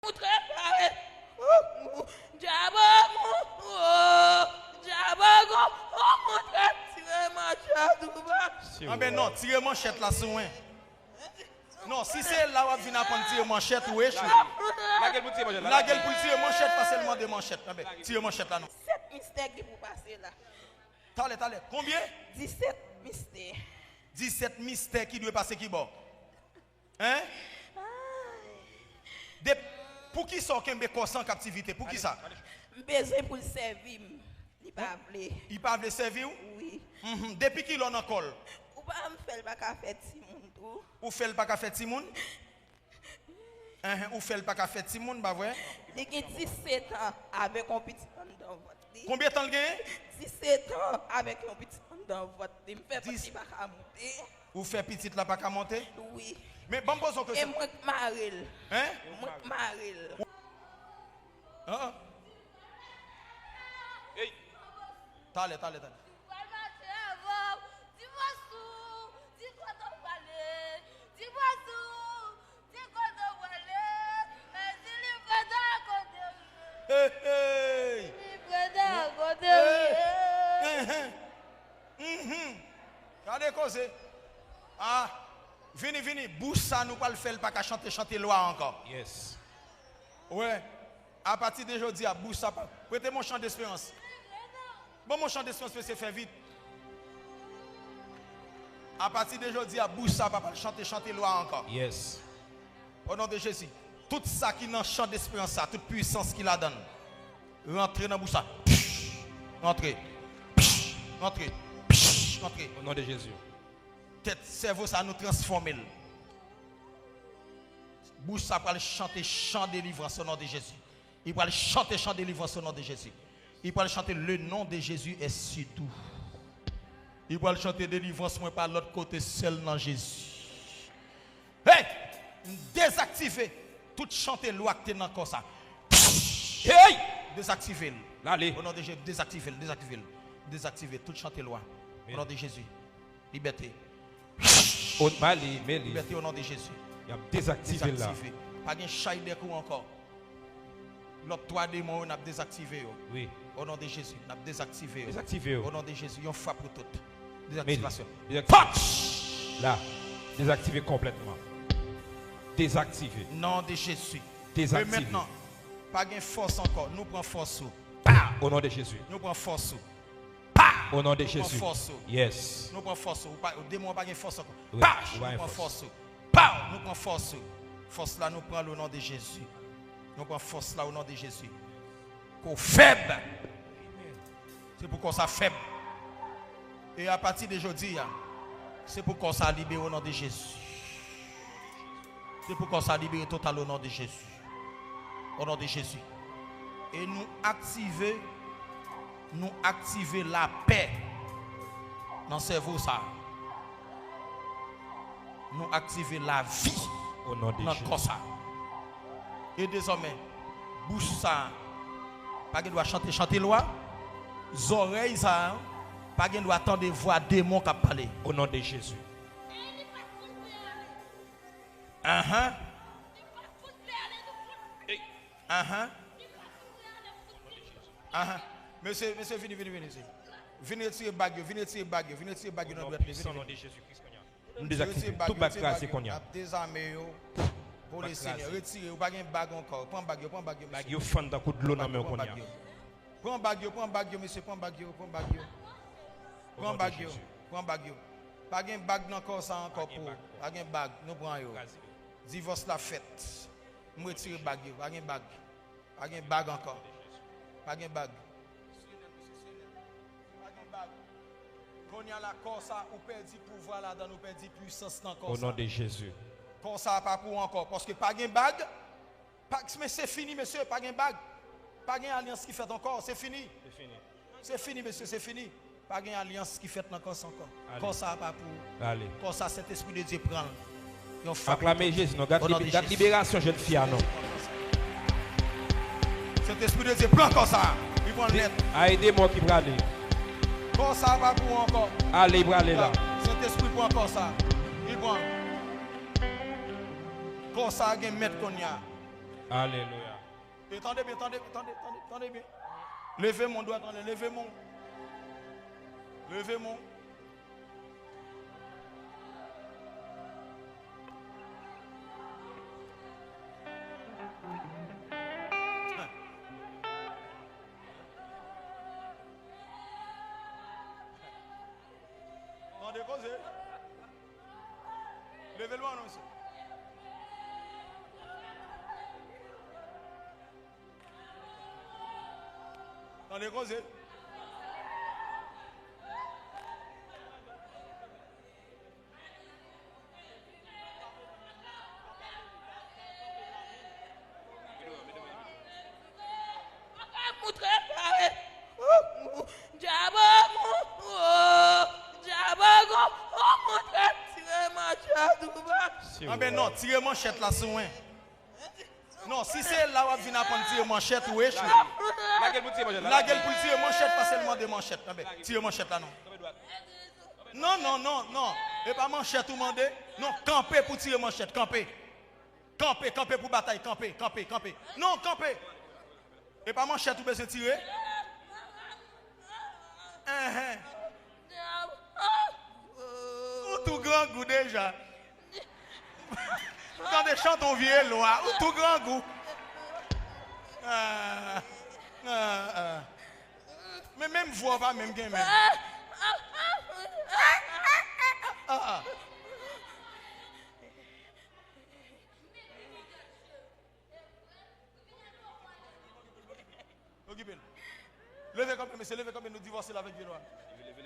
Ah ben non, tirer manchette là c'est loin. Non, si c'est là où vient apprendre tirer manchette ou échouer. La gueule pour tirer manchette. La gueule pour tirer manchette pas seulement des manchettes. Ah ben tirer manchette là non. 7 mystères qui pour passer là. T'allez. Combien? 17 mystères. 17 mystères qui doivent passer qui bon? Hein? Pour qui ça qu'on est en captivité? Pour qui ça? Besoin pour le servir. Il pas appelé. Il pas veut servir? Oui. Depuis qu'il en col. Ou pas me faire pas café Timon tout. Ou fait pas café Timon? Ou fait pas café Timon, bah ouais. Il a 17 ans avec un petit dans votre. Combien de temps il gagne? 17 ans avec un petit dans votre. Il me fait petit pas à monter. Ou fait petite là pas qu'à monter? Oui. Mais bon pose une Et question. moi Maril. Hein? Moi Maril. Hein? Hey. T'allez. Hey. Regardez cause. Ah, vini, bouche ça nous pas le faire pas qu'à chanter loi encore. Yes. Ouais. À partir d'aujourd'hui, à bouche ça pas. Prêtez mon chant d'espérance. Bon mon chant d'espérance c'est faire vite. À partir d'aujourd'hui, à bouche ça pas chanter loi encore. Yes. Au nom de Jésus. Tout ça qui dans champ d'espérance ça, toute puissance qu'il a donne. Rentrez dans bouche ça. Rentrez. Rentrez. Au nom de Jésus. Tête cerveau ça nous transformer. Bouche ça pour chanter chant de délivrance au nom de Jésus. Il va chanter chant de délivrance au nom de Jésus. Il va chanter le nom de Jésus est si doux. Il va chanter délivrance moi par l'autre côté seul dans Jésus. Hey! Désactivez toute chanter loi que dans comme ça. Hey! Désactivez. Allez. Au nom de Jésus, désactivez toute chanter loi. Au nom de Jésus. Liberté. Liberté au nom de Jésus. Il y a désactivé là. Pas de chaîne de coups encore. L'autre trois démons, on a désactivé. Oui. Au nom de Jésus, on a désactivé. Désactivé. Au nom de Jésus, on frappe pour toutes. Désactivation. Là. Désactivé complètement. Désactivé. Nom de Jésus. Désactivé. Mais maintenant, pas de force encore. Nous prenons force. Au nom de Jésus. Nous prenons force. Au nom de Jésus. Yes. Nous prenons force. Le démon pas de force encore. Oui, Nous prenons force. Nous prenons force. Force là, nous prenons au nom de Jésus. Nous prenons force là au nom de Jésus. Qu'on faible. C'est pour qu'on soit faible. Et à partir d'aujourd'hui, c'est pour qu'on soit libéré au nom de Jésus. C'est pour qu'on soit libéré total au nom de Jésus. Au nom de Jésus. Et nous activer la paix dans le cerveau ça. Nous activer la vie au nom de dans Jésus. le corps ça. Et désormais, bouche ça, pas qu'il doit chanter loi. Oreilles ça, pas qu'il doit attendre voix démon qui parler. Au nom de Jésus. Monsieur, venez. Venez tirer bague, dans notre Au nom de Jésus-Christ. Nous désactivons tout bague classé qu'on y a. Désarmez pour les seigneurs. Retirez, ou pas une bague encore. Prends bague. Bague yo fan d'un coup de l'eau dans main qu'on y a. Prends bague, monsieur, prends bague. Prends bague. Pas une bague dans corps ça encore pour. Pas une bague, nous prenons yo. Divorce la fête. Nous retire bague, pas une bague. Pas une bague encore. Pas une bague. Quand il y a la corps ça, on perd du pouvoir là-dedans, on perd du puissance dans corps ça. Au nom de Jésus. Comme ça, pas pour encore. Parce que pas de bague. Mais c'est fini, monsieur. Pas de bague. Pas de alliance qui fait encore. C'est fini. C'est fini, monsieur. C'est fini. Pas de alliance qui fait encore. Comme ça, pas pour. Allez. Comme ça, cet esprit de Dieu prend. Acclamez Jésus. Garde libération, jeune fille. Non. Cet esprit de Dieu prend comme ça. Il prend l'aide. Aidez-moi qui va aller. Comme ça, pas pour encore. Allez, il va aller là. Cet esprit prend comme ça. Il prend. Comme ça, il y a un maître qu'on y a. Alléluia. Et attendez bien, attendez bien. Levez mon doigt, attendez, levez mon. Attendez, posez. Levez-le, non, monsieur. Attendez, posez. Ah ben non, tirez manchette là sur moi. Non, si c'est là où on vient apprendre tirer manchette, oui, je suis. La gueule pour tirer manchette. La gueule pour tirer manchette, pas seulement des manchettes. Ah ben, tirer manchette là non. Non. Et pas manchette ou mandé. Non, camper pour tirer manchette, camper. Camper pour bataille, camper. Non, camper. Et pas manchette ou besoin tirer. Ou tout grand goût déjà. Quand des chants on vient loin, ou tout grand goût. Mais même voix pas même gain même. Levez comme monsieur, levez comme nous divorcer avec Benoît.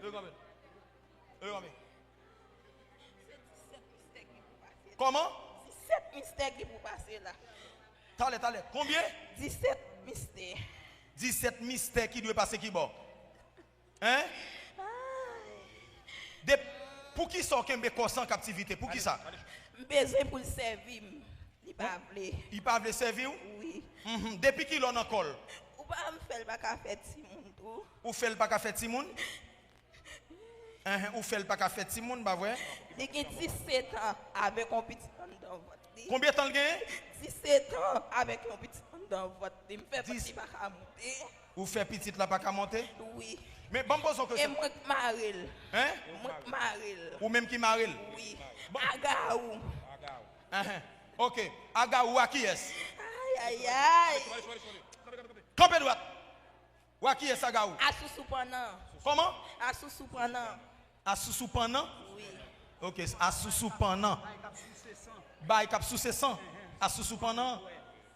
Levez comme. Comment? 17 mystères qui pour passer là. T'allez. Combien? 17 mystères. 17 mystères qui doivent passer qui bon? Hein? Pour qui sont Kembe Kosan en captivité? Pour qui ça? Besoin pour le servir. Il pas appelé. Il pas veut servir? Oui. Depuis qu'il en a col? Ou pas me faire pas café Timon tout. Ou fait pas café Timon? Ou fait pas café Timon, bah ouais. Il a 17 ans avec un petit dans votre lit. Combien de temps le gagne? 17 ans avec un petit dans votre lit. Me fait petit pas à monter. Ou fait petit là pas qu'à monter? Oui. Mais bon pose une Et question. moi Maril. Hein? Moi Maril. Ou même qui maril? Oui. Agaou. OK. Agaou à qui est? Aïe. Campé droite. Ou à qui est Agaou? Assou pendant. Comment? Assou pendant. Assou pendant? Oui. OK, assou pendant. Bail cap sous 100. Assou pendant.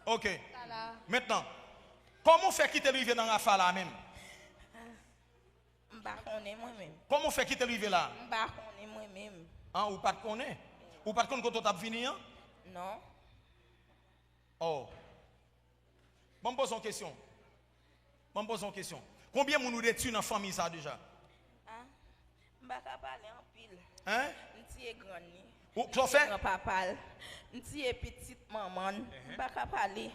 OK. Maintenant, comment on fait quitter l'arrivée dans la fala même? M'ba connais moi-même. Comment on fait quitter l'arrivée là? M'ba connais moi-même. Hein, ou pas de connaître? Ou pas de connaître quand on t'a fini? Non. Oh. Bon, me pose une question. Combien de nous détruisent dans la famille ça déjà? Hein? M'ba ka parler en pile. Hein? M'ti est grand ni. Ou tu fait? Grand papa. M'ti est petite maman. M'ba ka parler.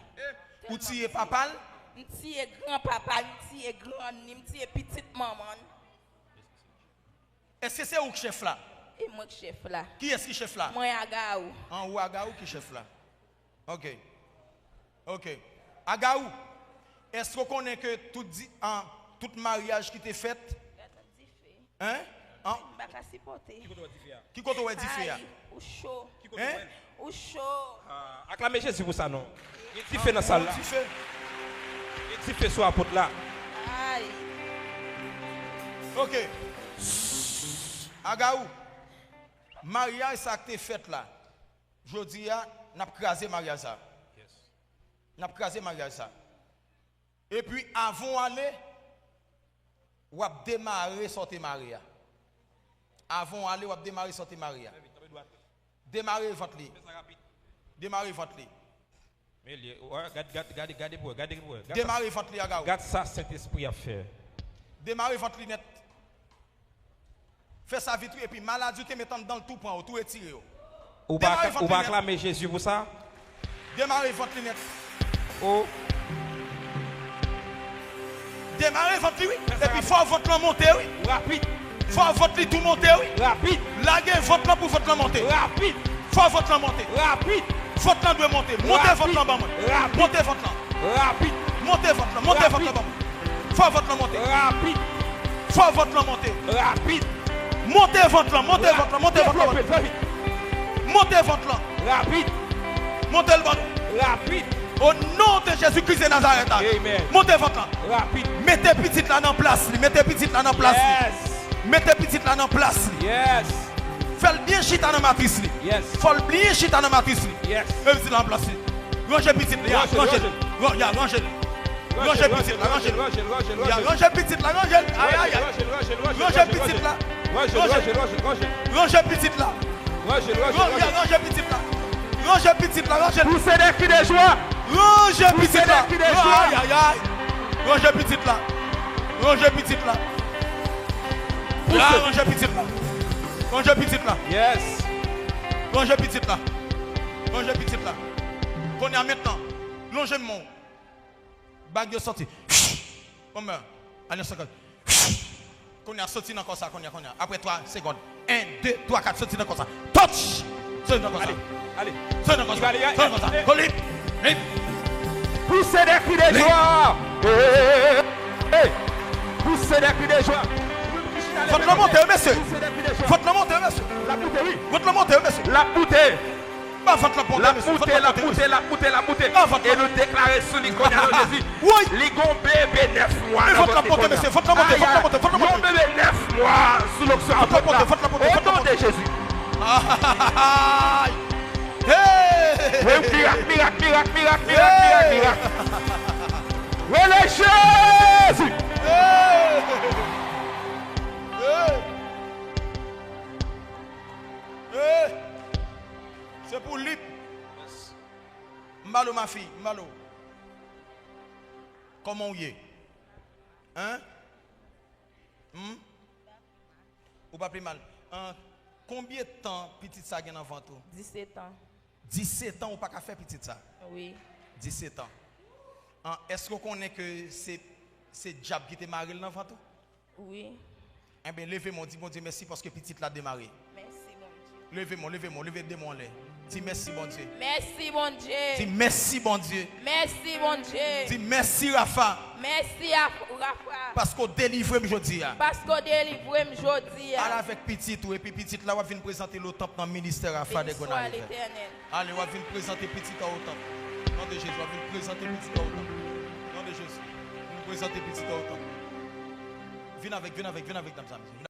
Ou tu es papa? M'ti est grand papa, m'ti est grand ni, m'ti est petite maman. Est-ce que c'est où chef là? Et moi qui chef là. Qui est-ce qui chef là? Moi Agaou. En ou Agaou qui chef là? OK. Agaou, est-ce qu'on connaît que tout mariage qui t'est fait? Hein? M'ba ka supporter. Qui côté est diffé? Ou chaud. Hein? Ou chaud. Acclamez Jésus pour ça non. Il t'y fait dans la salle là. Il t'y fait sur la porte là. Aïe. OK. Agaou, mariage ça que t'es fait là. Je dis, n'a pas crasé mariage ça. N'a pas crasé mariage ça. Et puis avant d'aller, ou a démarrer sortir Maria. Avant d'aller, ou a démarrer sortir Maria. Démarrer votre lit. Démarrer votre lit. Regardez pour. Démarrer votre lit, Agaou. Regarde ça, Saint-Esprit a fait. Démarrer votre lit net. Fais sa vitre et puis maladie te mettant dans le tout point, tout étiré. Ou pas acclamer Jésus pour ça? Démarrez votre lunette. Oh. Démarrez votre lit, oui. Et puis faut votre lampe monter, oui. Rapide. Faut votre lit tout monter, oui. Rapide. Laguez votre lampe pour votre lampe monter. Rapide. Faut votre lampe monter. Rapide. Votre là doit monter. Montez votre là, maman. Montez votre là. Rapide. Montez votre là. Montez votre là, maman. Faut votre là monter. Rapide. Faut votre là monter. Rapide. Montez votre là. Montez votre là. Montez votre là. Montez votre là. Rapide. Montez le ballon. Rapide. Au nom de Jésus-Christ de Nazareth. Amen. Montez votre là. Rapide. Mettez petit là dans place. Mettez petit là dans place. Yes. Mettez petit là dans place. Yes. Faites bien chita dans matrice. Yes. Faut bien chita dans matrice. Yes. Même si là en place. Rangez petit là. Rangez. Rangez. Rangez petit là. Rangez. Rangez petit là. Rangez. Aïe aïe aïe. Rangez petit là. Rangez petit là. Rangez petit là. Rangez petit là. Rangez. Poussez des cris de joie. Rangez petit là. Poussez des cris de joie. Aïe aïe aïe. Rangez petit là. Rangez petit là. Rangez petit là. Rangez petit là. Yes. Rangez petit là. Rangez petit là. Qu'on est maintenant. Longez mon. Bague de sortie. Comment? Allez, 50. Qu'on a sorti dans comme ça. Après 3 secondes. 1, 2, 3, 4. Sorti dans comme ça. Touch. Sorti dans comme ça. Allez. Sorti dans comme ça. Sorti dans comme ça. Colline. Poussez des cris de joie. Poussez des cris de joie. Votre la montée, monsieur. Votre la montée, monsieur. La montée, oui. Votre la montée, monsieur. La montée. Pas votre la montée, monsieur. La montée. Et nous déclarer sous l'icône de Jésus. Oui. L'icône bébé 9 mois. Votre la montée, monsieur. Votre la montée, votre la montée, votre la montée. Mon bébé 9 mois sous l'onction. Votre la montée, votre la montée. Au nom de Jésus. Aïe. Hey. Miracle. Relais Jésus. C'est pour lui. Mbalo ma fille, Mbalo. Comment vous y hein? Ou pas plus mal. Combien de temps petit ça gagne avant tout? 17 ans. 17 ans ou pas qu'à faire petit ça? Oui. 17 ans. Est-ce qu'on connaît que c'est diable qui te marié l'enfant tout? Oui. Eh bien, levez-moi, dis bon Dieu merci parce que petit l'a démarré. Merci bon Dieu. Levez démon là. Dis merci bon Dieu. Merci bon Dieu. Dis merci bon Dieu. Merci bon Dieu. Dis merci Rafa. Merci à Rafa. Parce qu'on délivre aujourd'hui. Parce qu'on délivre aujourd'hui. Allez avec petit tout et puis petit là, on va venir présenter le temple dans le ministère Rafa de Gonale. Allez, on va venir présenter petit au temple. Nom de Jésus, on va venir présenter petit au temple. Nom de Jésus. On va présenter petit au temple. Viens avec, dame Samson.